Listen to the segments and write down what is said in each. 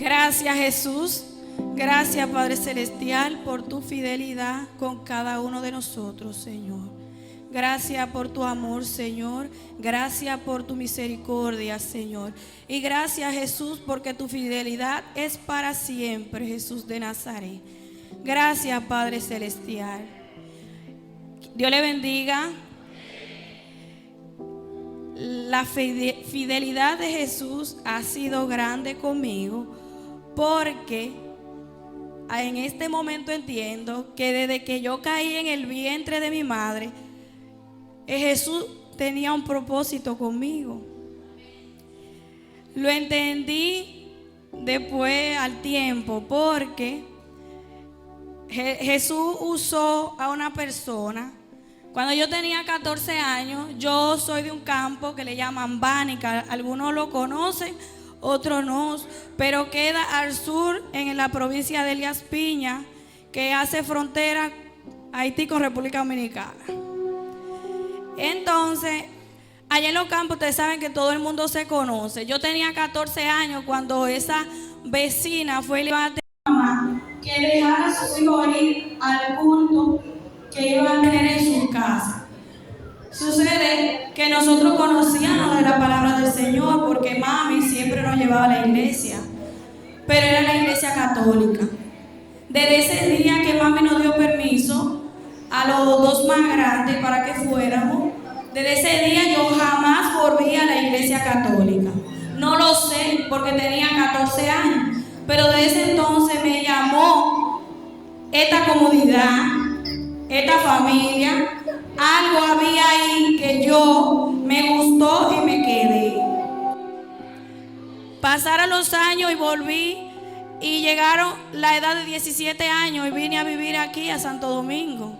Gracias, Jesús. Gracias, Padre Celestial, por tu fidelidad con cada uno de nosotros, Señor. Gracias por tu amor, Señor. Gracias por tu misericordia, Señor. Y gracias, Jesús, porque tu fidelidad es para siempre, Jesús de Nazaret. Gracias, Padre Celestial. Dios le bendiga. La fidelidad de Jesús ha sido grande conmigo, porque en este momento entiendo que desde que yo caí en el vientre de mi madre, Jesús tenía un propósito conmigo. Lo entendí después al tiempo, porque Jesús usó a una persona. Cuando yo tenía 14 años, yo soy de un campo que le llaman Bánica. Algunos lo conocen, otros no, pero queda al sur en la provincia de Elías Piña, que hace frontera Haití con República Dominicana. Entonces, allá en los campos ustedes saben que todo el mundo se conoce. Yo tenía 14 años cuando esa vecina fue y a mamá que dejara a sus hijos ir al culto que iban a tener en su casa. Sucede que nosotros conocíamos de la palabra del Señor, porque mami siempre nos llevaba a la iglesia, pero era la iglesia católica. Desde ese día que mami nos dio permiso a los dos más grandes para que fuéramos, desde ese día yo jamás volví a la iglesia católica. No lo sé porque tenía 14 años, pero desde ese entonces me llamó esta comunidad, esta familia. Algo había ahí que yo me gustó y me quedé. Pasaron los años y volví, y llegaron la edad de 17 años y vine a vivir aquí a Santo Domingo.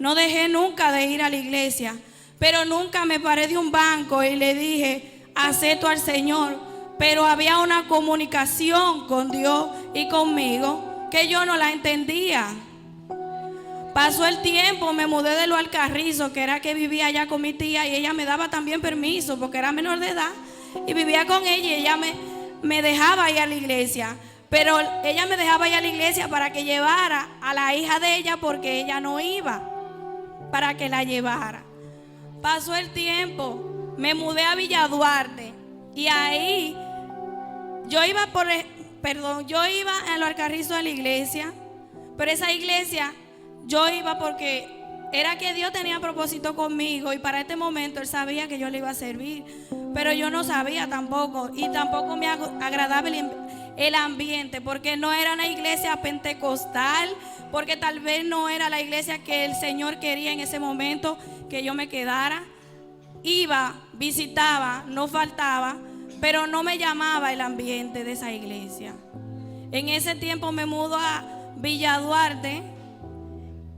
No dejé nunca de ir a la iglesia, pero nunca me paré de un banco y le dije, acepto al Señor. Pero había una comunicación con Dios y conmigo que yo no la entendía. Pasó el tiempo, me mudé de Los Alcarrizos, que era que vivía allá con mi tía, y ella me daba también permiso porque era menor de edad, y vivía con ella, y ella me dejaba ir a la iglesia. Pero ella me dejaba ir a la iglesia para que llevara a la hija de ella, porque ella no iba, para que la llevara. Pasó el tiempo, me mudé a Villa Duarte, y ahí yo iba a Los Alcarrizos a la iglesia, pero esa iglesia yo iba porque era que Dios tenía propósito conmigo, y para este momento Él sabía que yo le iba a servir, pero yo no sabía tampoco, y tampoco me agradaba el ambiente, porque no era una iglesia pentecostal, porque tal vez no era la iglesia que el Señor quería en ese momento que yo me quedara. Iba, visitaba, no faltaba, pero no me llamaba el ambiente de esa iglesia. En ese tiempo me mudo a Villa Duarte,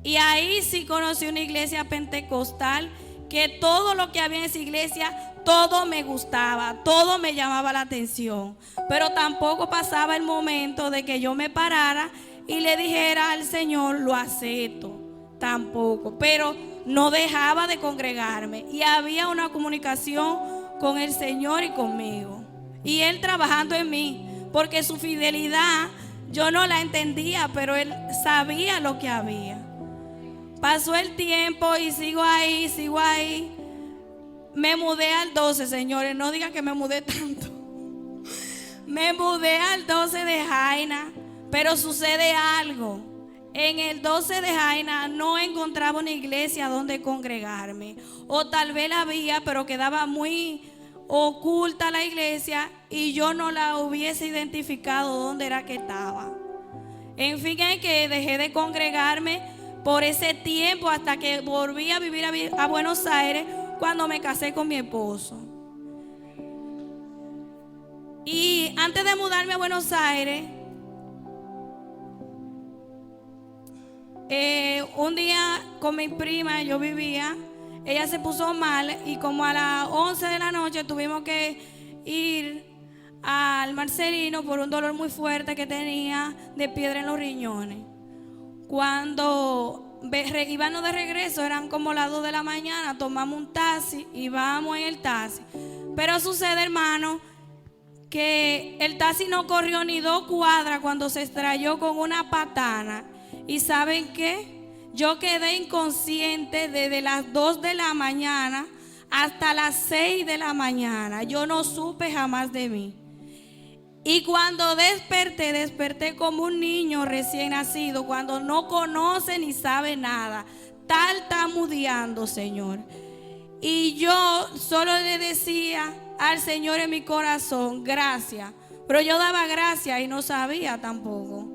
y ahí sí conocí una iglesia pentecostal, que todo lo que había en esa iglesia, todo me gustaba, todo me llamaba la atención. Pero tampoco pasaba el momento de que yo me parara y le dijera al Señor, lo acepto. Tampoco, pero no dejaba de congregarme, y había una comunicación con el Señor y conmigo, y Él trabajando en mí, porque su fidelidad yo no la entendía, pero Él sabía lo que había. Pasó el tiempo y sigo ahí. Me mudé al 12, señores, no digan que me mudé tanto. Me mudé al 12 de Jaina, pero sucede algo. En el 12 de Jaina no encontraba una iglesia donde congregarme, o tal vez la había, pero quedaba muy oculta la iglesia, y yo no la hubiese identificado dónde era que estaba. En fin, es que dejé de congregarme por ese tiempo, hasta que volví a vivir a Buenos Aires cuando me casé con mi esposo. Y antes de mudarme a Buenos Aires, un día con mi prima yo vivía, ella se puso mal, y como a las 11 de la noche tuvimos que ir al Marcelino por un dolor muy fuerte que tenía de piedra en los riñones. Cuando íbamos de regreso, eran como las 2 de la mañana, tomamos un taxi y vamos en el taxi. Pero sucede, hermano, que el taxi no corrió ni 2 cuadras cuando se estrelló con una patana. ¿Y saben qué? Yo quedé inconsciente desde las 2 de la mañana hasta las 6 de la mañana. Yo no supe jamás de mí. Y cuando desperté como un niño recién nacido, cuando no conoce ni sabe nada, tartamudeando, Señor. Y yo solo le decía al Señor en mi corazón, gracias. Pero yo daba gracias y no sabía tampoco.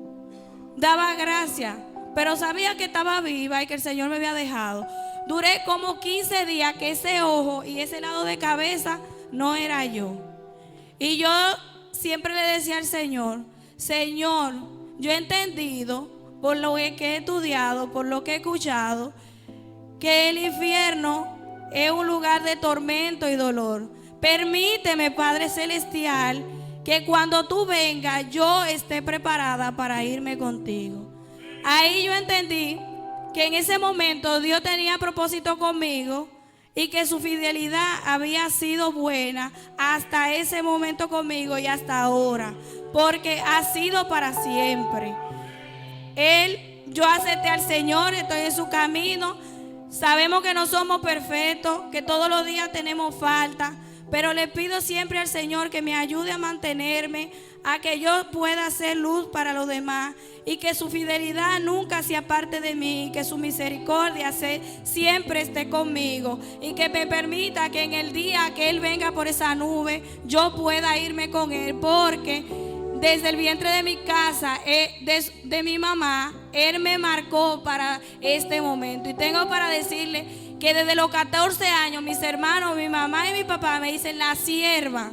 Daba gracias, pero sabía que estaba viva y que el Señor me había dejado. Duré como 15 días que ese ojo y ese lado de cabeza no era yo. Y yo siempre le decía al Señor, Señor, yo he entendido por lo que he estudiado, por lo que he escuchado, que el infierno es un lugar de tormento y dolor. Permíteme, Padre Celestial, que cuando tú vengas yo esté preparada para irme contigo. Ahí yo entendí que en ese momento Dios tenía propósito conmigo y que su fidelidad había sido buena hasta ese momento conmigo y hasta ahora, porque ha sido para siempre. Yo acepté al Señor, estoy en su camino. Sabemos que no somos perfectos, que todos los días tenemos falta, pero le pido siempre al Señor que me ayude a mantenerme, a que yo pueda ser luz para los demás y que su fidelidad nunca se aparte de mí, que su misericordia siempre esté conmigo y que me permita que en el día que Él venga por esa nube yo pueda irme con Él, porque desde el vientre de mi casa, de mi mamá, Él me marcó para este momento. Y tengo para decirle que desde los 14 años mis hermanos, mi mamá y mi papá me dicen la sierva.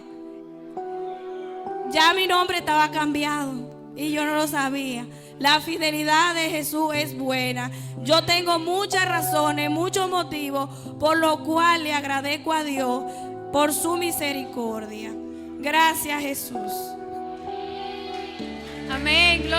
Ya mi nombre estaba cambiado y yo no lo sabía. La fidelidad de Jesús es buena. Yo tengo muchas razones, muchos motivos por los cuales le agradezco a Dios por su misericordia. Gracias, Jesús. Amén.